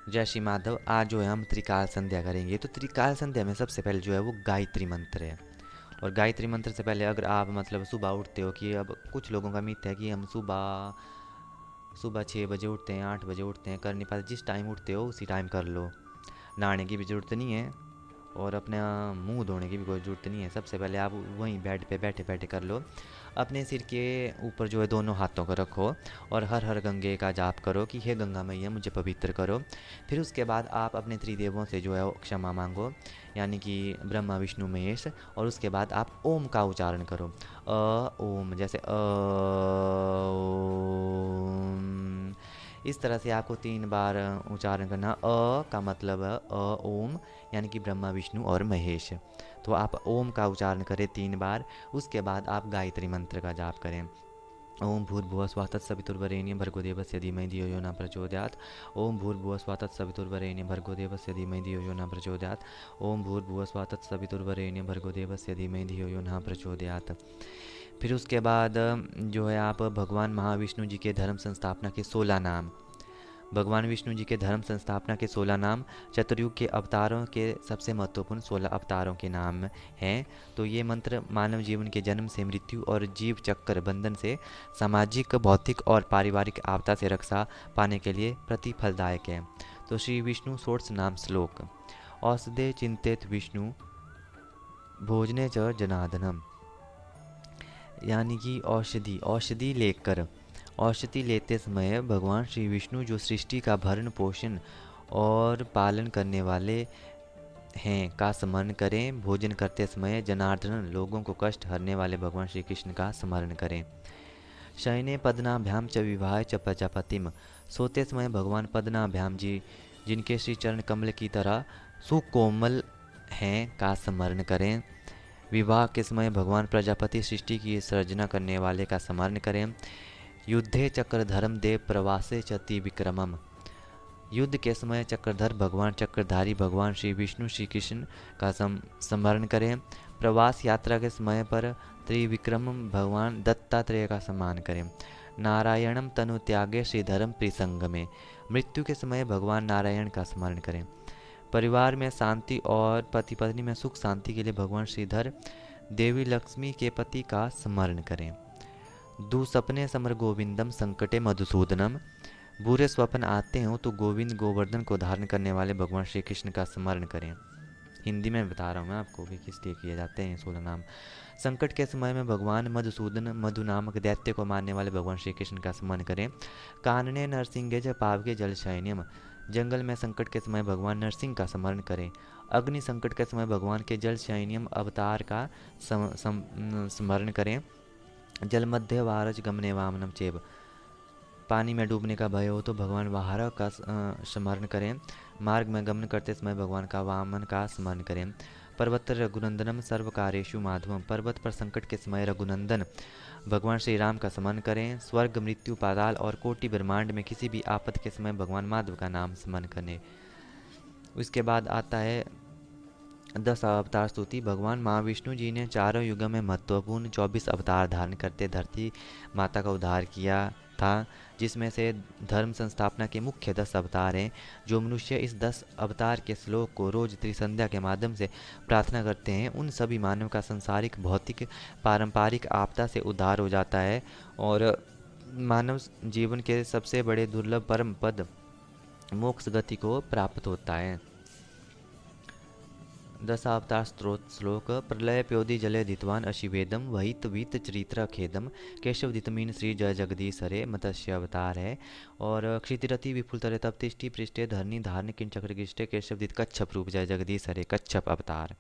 जय श्री माधव। आज जो है हम त्रिकाल संध्या करेंगे। तो त्रिकाल संध्या में सबसे पहले जो है वो गायत्री मंत्र है। और गायत्री मंत्र से पहले अगर आप मतलब सुबह उठते हो, कि अब कुछ लोगों का मिथ है कि हम सुबह सुबह 6 बजे उठते हैं, 8 बजे उठते हैं, कर नहीं पाते। जिस टाइम उठते हो उसी टाइम कर लो। नहाने की भी ज़रूरत नहीं है और अपना मुंह धोने की भी कोई ज़रूरत नहीं है। सबसे पहले आप वहीं बेड पे बैठे बैठे कर लो। अपने सिर के ऊपर जो है दोनों हाथों को रखो और हर हर गंगे का जाप करो कि हे गंगा मैया मुझे पवित्र करो। फिर उसके बाद आप अपने त्रिदेवों से जो है वो क्षमा मांगो, यानी कि ब्रह्मा विष्णु महेश। और उसके बाद आप ओम का उच्चारण करो। ओम, जैसे ओम। इस तरह से आपको 3 बार उच्चारण करना। का मतलब है ओम, यानी कि ब्रह्मा विष्णु और महेश। तो आप ओम का उच्चारण करें 3 बार। उसके बाद आप गायत्री मंत्र का जाप करें। ओम भूर्भुवः स्वः तत्सवितुर्वरेण्यं भर्गो देवस्य धीमहि धियो यो न प्रचोदयात्। ओम भूर्भुवः स्वः तत्सवितुर्वरेण्यं भर्गो देवस्य धीमहि धियो यो न प्रचोदयात्। ओम भूर्भुवः स्वः तत्सवितुर्वरेण्यं भर्गो देवस्य धीमहि धियो यो न प्रचोदयात्। फिर उसके बाद जो है आप भगवान महाविष्णु जी के धर्म संस्थापना के 16 नाम, भगवान विष्णु जी के धर्म संस्थापना के 16 नाम, चतुर्युग के अवतारों के सबसे महत्वपूर्ण 16 अवतारों के नाम हैं। तो ये मंत्र मानव जीवन के जन्म से मृत्यु और जीव चक्र बंधन से सामाजिक, भौतिक और पारिवारिक आपदा से रक्षा पाने के लिए प्रतिफलदायक है। तो श्री विष्णु सोर्स नाम श्लोक। औषधे चिंतित विष्णु भोजने च जनार्दनम, यानी कि औषधि औषधि लेकर, औषधि लेते समय भगवान श्री विष्णु जो सृष्टि का भरण पोषण और पालन करने वाले हैं का स्मरण करें। भोजन करते समय जनार्दन, लोगों को कष्ट हरने वाले भगवान श्री कृष्ण का स्मरण करें। शयने पदनाभ्याम च विवाह च प्रजापतिम, सोते समय भगवान पदनाभ्याम जी, जिनके श्री चरण कमल की तरह सुकोमल हैं, का स्मरण करें। विवाह के समय भगवान प्रजापति, सृष्टि की सृजना करने वाले, का स्मरण करें। युद्धे चक्रधरम देव प्रवासे चति विक्रमम, युद्ध के समय चक्रधर भगवान, चक्रधारी भगवान श्री विष्णु श्री कृष्ण का स्मरण करें। प्रवास यात्रा के समय पर त्रिविक्रम भगवान दत्तात्रेय का सम्मान करें। नारायणम तनु त्यागे श्रीधरम प्रिसंग में, मृत्यु के समय भगवान नारायण का स्मरण करें। परिवार में शांति और पति पत्नी में सुख शांति के लिए भगवान श्रीधर, देवी लक्ष्मी के पति का स्मरण करें। दुसपने समर गोविंदम संकटे मधुसूदनम, बुरे स्वप्न आते हों तो गोविंद गोवर्धन को धारण करने वाले भगवान श्री कृष्ण का स्मरण करें। हिंदी में बता रहा हूँ मैं आपको भी किस लिए किए जाते हैं 16 नाम। संकट के समय में भगवान मधुसूदन, मधु नामक दैत्य को मारने वाले भगवान श्री कृष्ण का स्मरण करें। कानने नरसिंह ज पावके जल शैन्यम, जंगल में संकट के समय भगवान नरसिंह का स्मरण करें। अग्नि संकट के समय भगवान के जल शैन्यम अवतार का स्मरण करें। जल मध्य वारज गमने वामनम चेब, पानी में डूबने का भय हो तो भगवान वाहरा का स्मरण करें। मार्ग में गमन करते समय भगवान का वामन का स्मरण करें। पर्वत रघुनंदनम सर्व कार्येषु माधवम, पर्वत पर संकट के समय रघुनंदन भगवान श्री राम का स्मरण करें। स्वर्ग, मृत्यु, पाताल और कोटि ब्रह्मांड में किसी भी आपद के समय भगवान माधव का नाम स्मरण करें। उसके बाद आता है 10 अवतार स्तुति। भगवान महाविष्णु जी ने चारों युगों में महत्वपूर्ण 24 अवतार धारण करते धरती माता का उद्धार किया था, जिसमें से धर्म संस्थापना के मुख्य 10 अवतार हैं। जो मनुष्य इस 10 अवतार के श्लोक को रोज त्रिसंध्या के माध्यम से प्रार्थना करते हैं, उन सभी मानव का सांसारिक, भौतिक, पारंपरिक आपदा से उद्धार हो जाता है और मानव जीवन के सबसे बड़े दुर्लभ परम पद मोक्ष गति को प्राप्त होता है। 10 अवतार स्त्रोत श्लोक। प्रलय प्योदि जले धितवान अशिवेदम, वहित वीत चरित्र खेदम, केशव धितमीन श्री जय जगदीश हरे, मत्स्य अवतार है। और क्षितिरति विपुल तरे तप तिष्टि पृष्ठे धरनी धारण किन चक्र गिष्टे, केशव धित कच्छप रूप जय जगदीश हरे, कच्छप अवतार।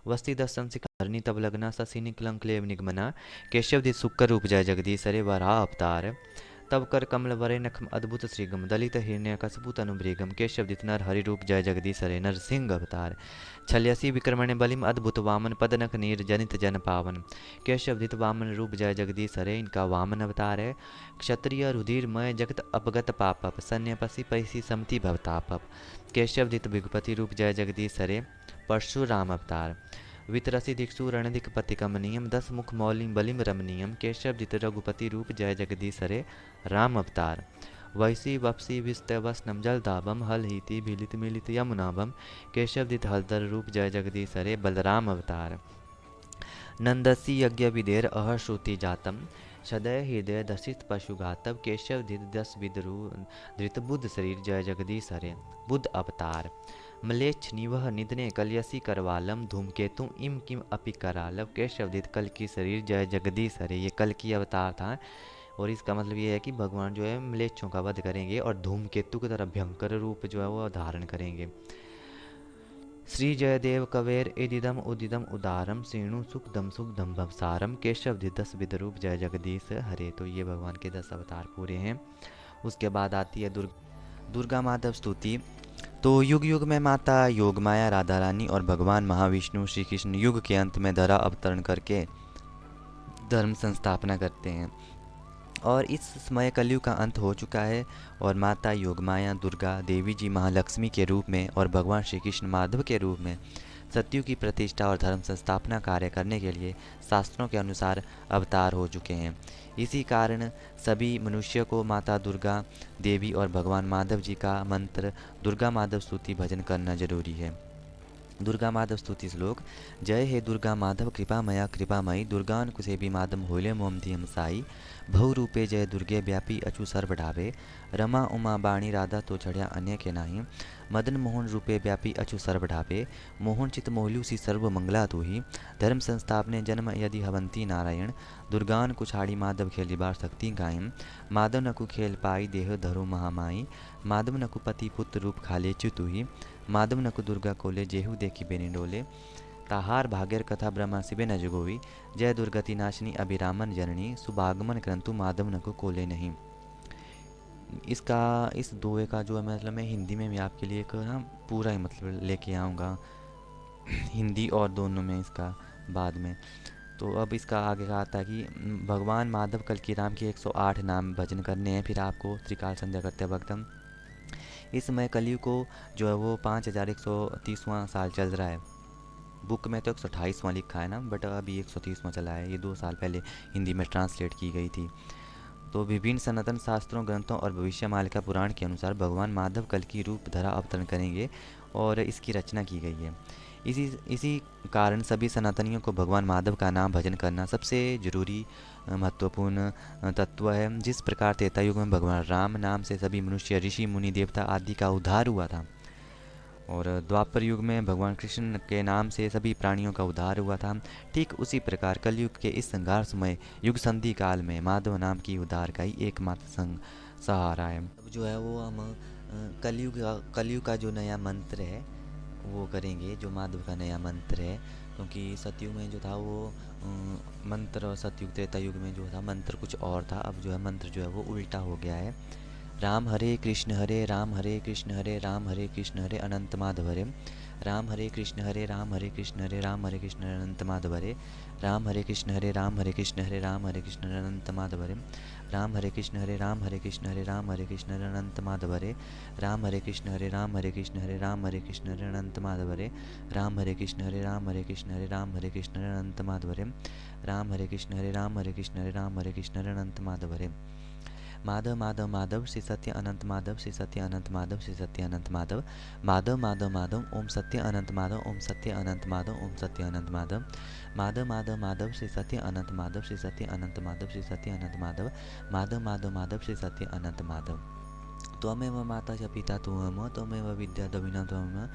वस्ती दर्शन से धरनी तब लगना, ससिनी क्लंक्लेव निगमना, केशव धित शुक्र रूप जय जगदीश हरे, वराह अवतार। तब कर कमल वरे नखम अद्भुत श्रीगम, दलित हिरण्य कसबूत अनुभ्रेगम, केशव धित नर हरि रूप जय जगदीश हरे, नरसिंह अवतार। छल्यासी विक्रमण्य बलिम अद्भुत वामन, पदनख नीर जनित जन पावन, केशवधित वामन रूप जय जगदीश हरे, इनका वामन अवतार है। क्षत्रिय रुधिरमय जगत अपगत पापप, सन्यापसी पैसी समति भवतापप, केशवधित विघुपति रूप जय जगदीश हरे, परशुराम अवतार। वितरसी दिक्षु रणधिक पति कमनीयम, 10 मुख मौलिम बलिम रमणीयम, केशवधित रघुपति रूप जय जगदीश हरे, राम अवतार। वैसी वपसी विस्तवस्नम जलदाभम हल हीति भीलित मिलित यमुनाभम केशवदित हलधर रूप जय जगदीश हरे बलराम अवतार। नंदसी यज्ञ विदेर अह श्रुति जातम सदय हृदय दशित पशुघातव केशव धित दस विदरु धृत बुद्ध शरीर जय जगदीश हरे बुद्ध अवतार। मलेच्छ निवह निधने कलयसी करवालम धूमकेतु इम किम अपि करालव केशव धित कल की शरीर जय जगदीश हरे। ये कल की अवतार था और इसका मतलब ये है कि भगवान जो है मलेच्छों का वध करेंगे और धूमकेतु की तरह भयंकर रूप जो है वो धारण करेंगे। श्री जयदेव कवेर इदिदम उदिदम उदारम श्रेणु सुखदम भवसारम केशव दस विदरूप जय जगदीश हरे। तो ये भगवान के 10 अवतार पूरे हैं। उसके बाद आती है दुर्गा माधव स्तुति। तो युग युग में माता योगमाया राधा रानी और भगवान महाविष्णु श्री कृष्ण युग के अंत में धरा अवतरण करके धर्म संस्थापना करते हैं और इस समय कलयुग का अंत हो चुका है और माता योगमाया दुर्गा देवी जी महालक्ष्मी के रूप में और भगवान श्री कृष्ण माधव के रूप में सत्युग की प्रतिष्ठा और धर्म संस्थापना कार्य करने के लिए शास्त्रों के अनुसार अवतार हो चुके हैं। इसी कारण सभी मनुष्य को माता दुर्गा देवी और भगवान माधव जी का मंत्र दुर्गा माधव स्तुति भजन करना जरूरी है। दुर्गा माधव स्तुति श्लोक। जय हे दुर्गा माधव कृपामयी दुर्गान कुसे भी मादम होले मोम धियम साई भव रूपे जय दुर्गे व्यापी अचु सर्व ढावे रमा उमा बाणी राधा तो चढ़िया अन्य के नाही मदन मोहन रूपे व्यापी अचु सर्व ढावे मोहन चित मोहल्यू सी सर्व मंगला तू ही धर्म संस्थापने जन्म यदि हवंती नारायण दुर्गान कुछाड़ी माधव खेली बार शक्ति गायम माधव नकु खेल पाई देह धरो महामाई माधव नकु पति पुत्र रूप खाले च्युतु ही माधव नकु दुर्गा कोले जेहू देखी बेनी डोले ताहार भाग्यर कथा ब्रह्मा शिवे न जगोवी जय दुर्गति नाशिनी अभिरामन जननी सुभागमन क्रंतु माधव नकु कोले नहीं। इस दोहे का जो है मतलब मैं हिंदी में भी आपके लिए एक ना पूरा ही मतलब लेके आऊँगा हिंदी और दोनों में इसका बाद में। तो अब इसका आगे का आता है कि भगवान माधव कल की राम के 108 नाम भजन करने हैं फिर आपको त्रिकाल संध्या करते वक्त। इस समय कलयुग को जो है वो 5130वां साल चल रहा है। बुक में तो 128वां लिखा है ना बट अभी 130वां चला है। ये 2 साल पहले हिंदी में ट्रांसलेट की गई थी। तो विभिन्न सनातन शास्त्रों ग्रंथों और भविष्यमालिका पुराण के अनुसार भगवान माधव कल की रूप धरा अवतरण करेंगे और इसकी रचना की गई है। इसी कारण सभी सनातनियों को भगवान माधव का नाम भजन करना सबसे जरूरी महत्वपूर्ण तत्व है। जिस प्रकार त्रेता युग में भगवान राम नाम से सभी मनुष्य ऋषि मुनि देवता आदि का उद्धार हुआ था और द्वापर युग में भगवान कृष्ण के नाम से सभी प्राणियों का उद्धार हुआ था, ठीक उसी प्रकार कलयुग के इस संघर्षमय युग संधि काल में माधव नाम की उद्धार का ही एकमात्र सहारा है। अब जो है वो हम कलयुग का जो नया मंत्र है वो करेंगे, जो माधव का नया मंत्र है। क्योंकि सतयुग में जो था वो मंत्र और सतयुग त्रेता युग में जो था मंत्र कुछ और था, अब जो है मंत्र जो है वो उल्टा हो गया है। राम हरे कृष्ण हरे राम हरे कृष्ण हरे राम हरे कृष्ण हरे अनंत माधव हरे राम हरे कृष्ण हरे राम हरे कृष्ण हरे राम हरे कृष्ण हरे अनंत माधव हरे राम हरे कृष्ण हरे राम हरे कृष्ण हरे राम हरे कृष्ण हरे अनंत माधव हरे राम हरे कृष्ण हरे राम हरे कृष्ण हरे राम हरे कृष्ण हरे अनंत माधव हरे राम हरे कृष्ण हरे राम हरे कृष्ण हरे राम हरे कृष्ण हरे अनंत माधव हरे राम हरे कृष्ण हरे राम हरे कृष्ण हरे राम हरे कृष्ण हरे अनंत माधव हरे राम हरे कृष्ण हरे राम हरे कृष्ण हरे राम हरे कृष्ण हरे अनंत माधव हरे माधव माधव माधव श्री सत्य अनंत माधव श्री सत्य अनंत माधव श्री सत्य अनंत माधव माधव माधव माधव ओम सत्य अनंत माधव ओम सत्य अनंत माधव ओम सत्य अनंत माधव माधव माधव माधव श्री सत्य अनंत माधव श्री सत्य अनंत माधव श्री सत्य अनंत माधव माधव माधव माधव श्री सत्य अनंत माधव। त्वमेव माता च पिता त्वमेव त्वमेव विद्या द्रविणं त्वमेव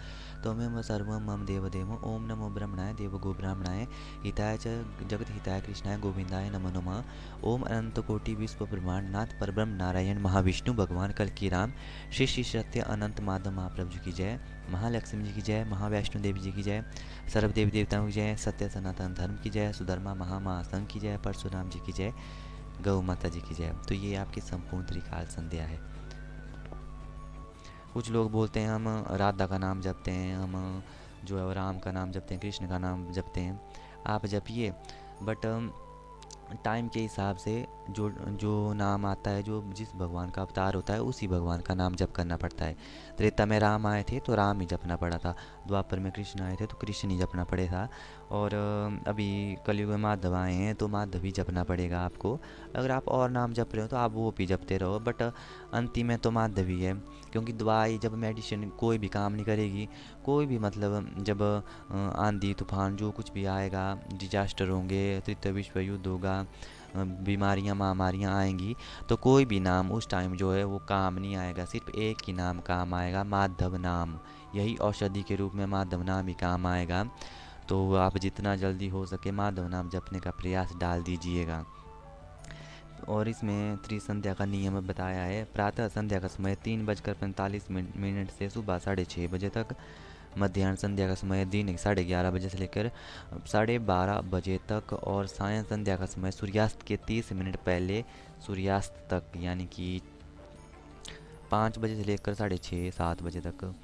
त्वमेव सर्वं मम देवदेव ओम नमो ब्रह्मणाय देवगो ब्राह्मणाय हिताय च जगत हिताय कृष्णाय गोविंदाय नमो नमः। ओम अनंत कोटि विश्व ब्रह्मांड नाथ परब्रह्म नारायण महाविष्णु भगवान कल की राम श्री श्री सत्य अनंत माधव महाप्रभु जी की जय, महालक्ष्मी जी की जय, महावैष्णो देवी जी की जय, सर्व देवी देवताओं की जय, सत्य सनातन धर्म की जय, सुधर्मा महासंघ की जय, परशुराम जी की जय, गौ माता जी की जय। तो ये आपकी संपूर्ण त्रिकाल संध्या है। कुछ लोग बोलते हैं हम राधा का नाम जपते हैं, हम जो है राम का नाम जपते हैं, कृष्ण का नाम जपते हैं। आप जपिए बट टाइम के हिसाब से जो नाम आता है, जो जिस भगवान का अवतार होता है उसी भगवान का नाम जप करना पड़ता है। त्रेता में राम आए थे तो राम ही जपना पड़ा था, द्वापर में कृष्ण आए थे तो कृष्ण ही जपना पड़े था और अभी कलयुग में माधव आए हैं तो माधव ही जपना पड़ेगा आपको। अगर आप और नाम जप रहे हो तो आप वो भी जपते रहो, बट अंतिम में तो माधव ही है। क्योंकि दवाई जब मेडिसिन कोई भी काम नहीं करेगी, कोई भी मतलब जब आंधी तूफान जो कुछ भी आएगा, डिजास्टर होंगे, तृतीय विश्व युद्ध होगा, बीमारियां महामारियां आएंगी, तो कोई भी नाम उस टाइम जो है वो काम नहीं आएगा। सिर्फ एक ही नाम काम आएगा, माधव नाम। यही औषधि के रूप में माधव नाम ही काम आएगा। तो आप जितना जल्दी हो सके माधव नाम जपने का प्रयास डाल दीजिएगा। और इसमें त्रिसंध्या का नियम बताया है। प्रातः संध्या का समय 3:45 से सुबह 6:30 बजे तक। मध्याह्न संध्या का समय दिन 11:30 बजे से लेकर 12:30 बजे तक। और सायं संध्या का समय सूर्यास्त के 30 मिनट पहले सूर्यास्त तक, यानी कि 5 बजे से लेकर 6:30-7 बजे तक।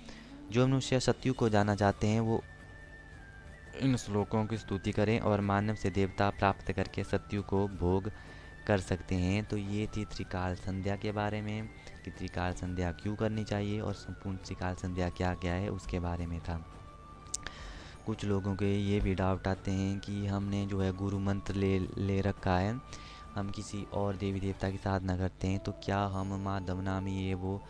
जो मनुष्य सत्यु को जाना चाहते हैं वो इन श्लोकों की स्तुति करें और मानव से देवता प्राप्त करके सत्यु को भोग कर सकते हैं। तो ये थी त्रिकाल संध्या के बारे में कि त्रिकाल संध्या क्यों करनी चाहिए और संपूर्ण त्रिकाल संध्या क्या क्या है उसके बारे में था। कुछ लोगों के ये भी डाउट आते हैं कि हमने जो है गुरु मंत्र ले रखा है, हम किसी और देवी देवता की साधना करते हैं, तो क्या हम माधव नामी ये वो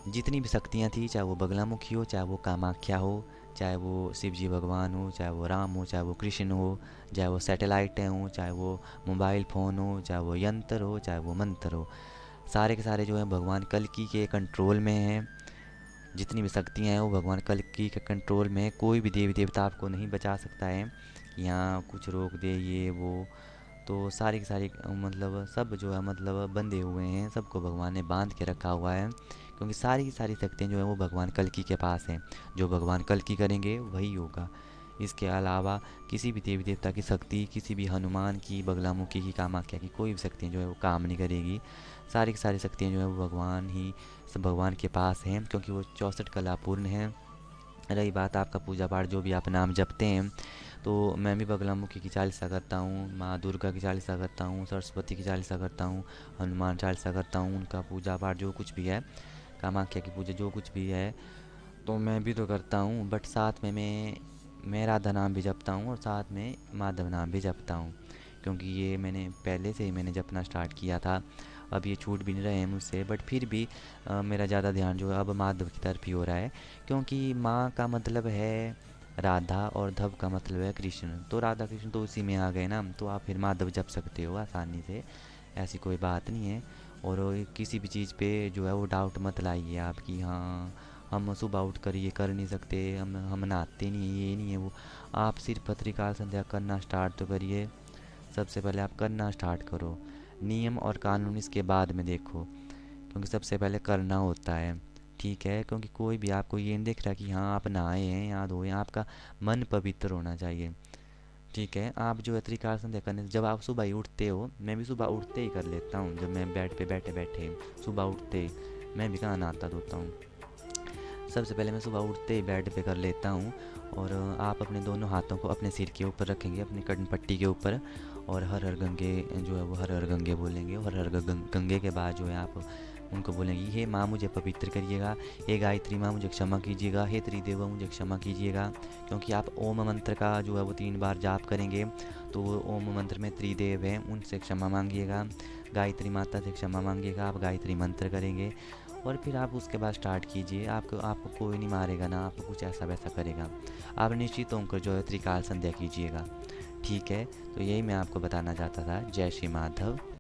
जितनी भी शक्तियाँ थी, चाहे वो बगलामुखी हो, चाहे वो कामाख्या हो, चाहे वो शिव जी भगवान हो, चाहे वो राम हो, चाहे वो कृष्ण हो, चाहे वो सैटेलाइटें हों, चाहे वो मोबाइल फ़ोन हो, चाहे वो यंत्र हो, चाहे वो मंत्र हो, सारे के सारे जो हैं भगवान कल्कि के कंट्रोल में हैं। जितनी भी शक्तियाँ हैं वो भगवान कल्कि के कंट्रोल में। कोई भी देवी देवता आपको नहीं बचा सकता है कि यहाँ कुछ रोक दे ये वो। तो सारी की सारी मतलब सब जो है मतलब बंधे हुए हैं, सबको भगवान ने बांध के रखा हुआ है। क्योंकि सारी की सारी शक्तियाँ जो हैं वो भगवान कल्कि के पास हैं। जो भगवान कल्कि करेंगे वही होगा। इसके अलावा किसी भी देवी देवता की शक्ति, किसी भी हनुमान की, बगलामुखी की, कामाख्या की कोई भी शक्तियाँ जो है वो काम नहीं करेगी। सारी की सारी शक्तियाँ जो है वो भगवान ही सब भगवान के पास हैं, क्योंकि वो 64 कलापूर्ण हैं। रही बात आपका पूजा पाठ जो भी आप नाम जपते हैं, तो मैं भी बगलामुखी की चालीसा करता हूँ, माँ दुर्गा की चालीसा करता हूँ, सरस्वती की चालीसा करता हूँ, हनुमान चालीसा करता हूँ। उनका पूजा पाठ जो कुछ भी है, कामाख्या की पूजा जो कुछ भी है, तो मैं भी तो करता हूँ। बट साथ में मैं राधा नाम भी जपता हूँ और साथ में माधव नाम भी जपता हूँ। क्योंकि ये मैंने पहले से ही मैंने जपना स्टार्ट किया था। अब ये छूट भी नहीं रहे हैं मुझसे, बट फिर भी मेरा ज़्यादा ध्यान जो है अब माधव की तरफ ही हो रहा है। क्योंकि माँ का मतलब है राधा और धव का मतलब है कृष्ण, तो राधा कृष्ण तो उसी में आ गए ना, तो आप फिर माधव जप सकते हो आसानी से, ऐसी कोई बात नहीं है। और किसी भी चीज़ पे जो है वो डाउट मत लाइए आप कि हाँ हम सुबह उठ कर ये कर नहीं सकते, हम नहाते नहीं, ये नहीं है वो। आप सिर्फ त्रिकाल संध्या करना स्टार्ट तो करिए। सबसे पहले आप करना स्टार्ट करो, नियम और कानून इसके बाद में देखो, क्योंकि सबसे पहले करना होता है। ठीक है, क्योंकि कोई भी आपको ये नहीं देख रहा कि हाँ आप नहाए हैं या धोए हैं, आपका मन पवित्र होना चाहिए। ठीक है, आप जो है त्रिकाल संध्या करने जब आप सुबह ही उठते हो, मैं भी सुबह उठते ही कर लेता हूँ। जब मैं बेड पे बैठे बैठे सुबह उठते ही, मैं भी कहाँ नहाता धोता हूँ, सबसे पहले मैं सुबह उठते ही बेड पे कर लेता हूँ। और आप अपने दोनों हाथों को अपने सिर के ऊपर रखेंगे, अपनी कर्ण पट्टी के ऊपर, और हर हर गंगे जो है वो हर हर गंगे बोलेंगे। हर हर गंगे के बाद जो है आप उनको बोलेंगे, हे माँ मुझे पवित्र करिएगा, हे गायत्री माँ मुझे क्षमा कीजिएगा, हे त्रिदेव मुझे क्षमा कीजिएगा। क्योंकि आप ओम मंत्र का जो है वो 3 बार जाप करेंगे, तो वो ओम मंत्र में त्रिदेव हैं, उनसे क्षमा मांगिएगा। गायत्री माता से क्षमा मांगिएगा, आप गायत्री मंत्र करेंगे। और फिर आप उसके बाद स्टार्ट कीजिए। आपको कोई नहीं मारेगा ना आपको कुछ ऐसा वैसा करेगा। आप निश्चित होकर जो है त्रिकाल संध्या कीजिएगा। ठीक है, तो यही मैं आपको बताना चाहता था। जय श्री माधव।